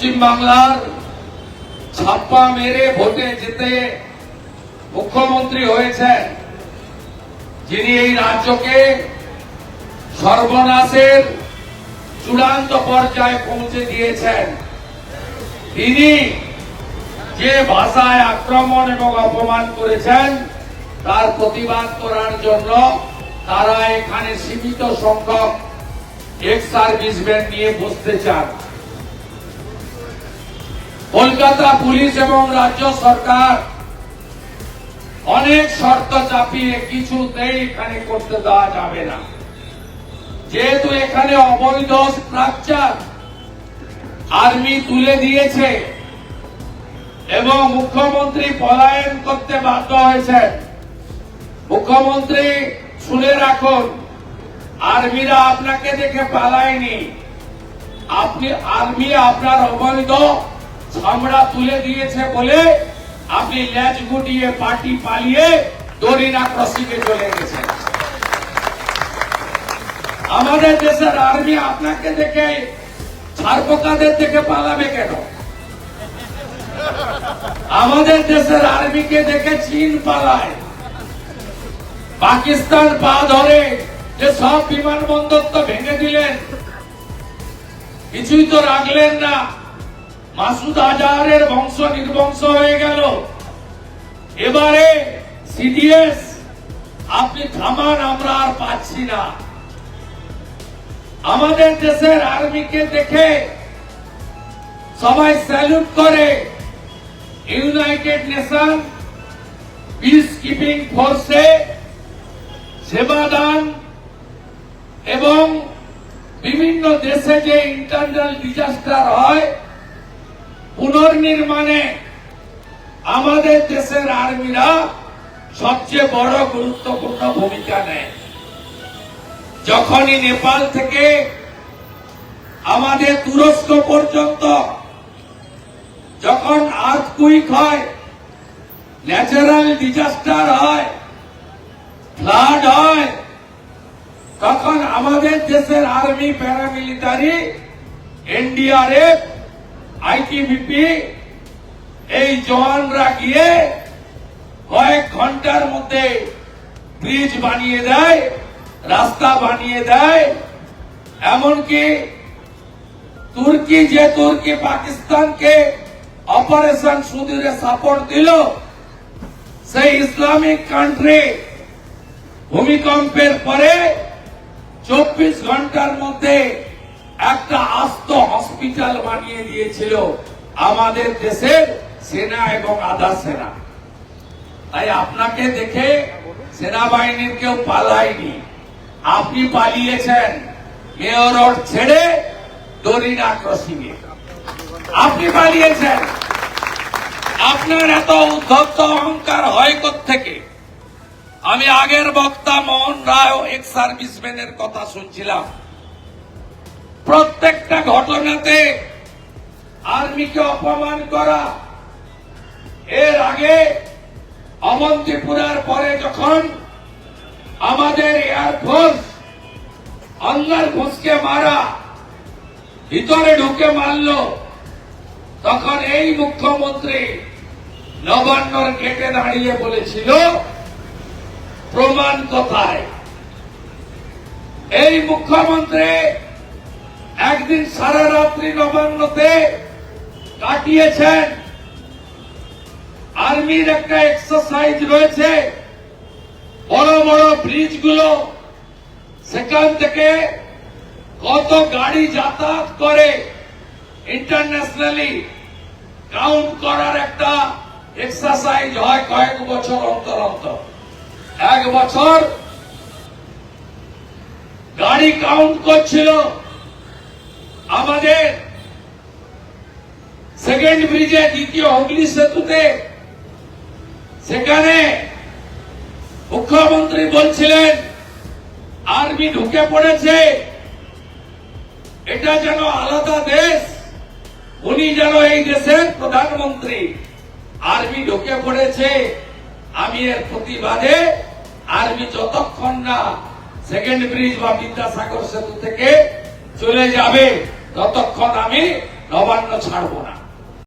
পশ্চিম বাংলার ছাপ্পা মেরে ভোটে জিতে মুখ্যমন্ত্রী হয়েছেন, যিনি এই রাজ্যকে সর্বনাশের চূড়ান্ত পর্যায়ে পৌঁছে দিয়েছেন, তিনি যে ভাষায় আক্রমণ এবং অপমান করেছেন তার প্রতিবাদ করার জন্য তারা এখানে সীমিত সংখ্যক এক্স সার্ভিসম্যান নিয়ে বসতে চান। কলকাতা পুলিশ এবং রাজ্য সরকার অনেক শর্ত চাপিয়ে কিছুতেই এখানে করতে দেওয়া যাবে না। যেহেতু এখানে অবৈধ স্ট্রাকচার আর্মি তুলে দিয়েছে এবং মুখ্যমন্ত্রী পলায়ন করতে বাধ্য হয়েছেন। মুখ্যমন্ত্রী শুনে রাখুন, আর্মিরা আপনাকে দেখে পালায়নি, আর্মি আপনার অবৈধ চামড়া তুলে দিয়েছে বলে আপনি ল্যাজ গুটিয়ে পার্টি পালিয়ে দরিনা ক্রসিংয়ে চলে গেছেন। আমাদের দেশের আর্মি আপনাকে দেখে ছারপোকাদের থেকে পালাবে কেন? আমাদের দেশের আর্মিকে দেখে চীন পালায়। পাকিস্তান পা ধরে যে সব বিমানবন্দর তো ভেঙে দিলেন, কিছুই তো রাখলেন না। মাসুদ আজহারের বংশ নির্বংশ হয়ে গেল। এবারে সিডিএস আপনি থামান, আমরা আর পাচ্ছি না। আমাদের দেশের আর্মিকে দেখে সবাই স্যালুট করে। ইউনাইটেড নেশন পিস কিপিং ফোর্সে সেবাদান এবং বিভিন্ন দেশে যে ইন্টারনাল ডিজাস্টার হয় পুনর্নির্মাণে আমাদের দেশের আর্মিরা সবচেয়ে বড় গুরুত্বপূর্ণ ভূমিকা নেয়। যখনই নেপাল থেকে আমাদের তুরস্ক পর্যন্ত যখন আর্থকুইক হয়, ন্যাচারাল ডিজাস্টার হয়, ফ্লাড হয়, তখন আমাদের দেশের আর্মি, প্যারামিলিটারি, এনডিআরএফ, আইটিবিপি এই জওয়ানরা গিয়ে কয়েক ঘন্টার মধ্যে ব্রিজ বানিয়ে দেয়, রাস্তা বানিয়ে দেয়। এমনকি তুর্কি পাকিস্তানকে অপারেশন সুদূরে সাপোর্ট দিল, সেই ইসলামিক কান্ট্রি ভূমিকম্পের পরে 24 ঘন্টার মধ্যে একটা আস্ত হসপিটাল বানিয়ে দিয়েছিল আমাদের দেশের সেনা এবং আধা সেনা। তাই আপনাকে দেখে সেনাবাহিনীর কেউ পালায়নি, আপনি পালিয়েছেন মেয়র রোড ছেড়ে দরিনা ক্রসিংয়ে। আপনি পালিয়েছেন। আপনার এত উদ্ধত্ত অহংকার হয় কোত্থেকে? আমি আগের বক্তা মোহন রায় এক্স সার্ভিসম্যানের কথা শুনছিলাম। প্রত্যেকটা ঘটনাতে আর্মিকে অপমান করা। এর আগে অবন্তিপুরার পরে যখন আমাদের এয়ারফোর্স অঙ্গার ঘোষকে মারা, ভিতরে ঢুকে মারল, তখন এই মুখ্যমন্ত্রী নবান্নর গেটে দাঁড়িয়ে বলেছিল প্রমাণ কোথায়? এই মুখ্যমন্ত্রী একদিন সারা রাত্রি নবান্নতে কাটিয়েছেন। আর্মির একটা এক্সারসাইজ রয়েছে, বড় বড় ব্রিজগুলো, সেখান থেকে কত গাড়ি যাতায়াত করে ইন্টারন্যাশনালি কাউন্ট করার একটা এক্সারসাইজ হয় কয়েক বছর অন্তর অন্তর। এক বছর গাড়ি কাউন্ট করছিল আমাদের সেকেন্ড ব্রিজে, দ্বিতীয় হুগলি সেতুতে। সেখানে মুখ্যমন্ত্রী বলছিলেন আর্মি ঢুকে পড়েছে, এটা যেন আলাদা দেশ, উনি যেন এই দেশের প্রধানমন্ত্রী। আর্মি ঢুকে পড়েছে, আমি এর প্রতিবাদে আর্মি যতক্ষণ না সেকেন্ড ব্রিজ বা বিদ্যাসাগর সেতু থেকে চলে যাবে ততক্ষণ আমি নবান্ন ছাড়বো না।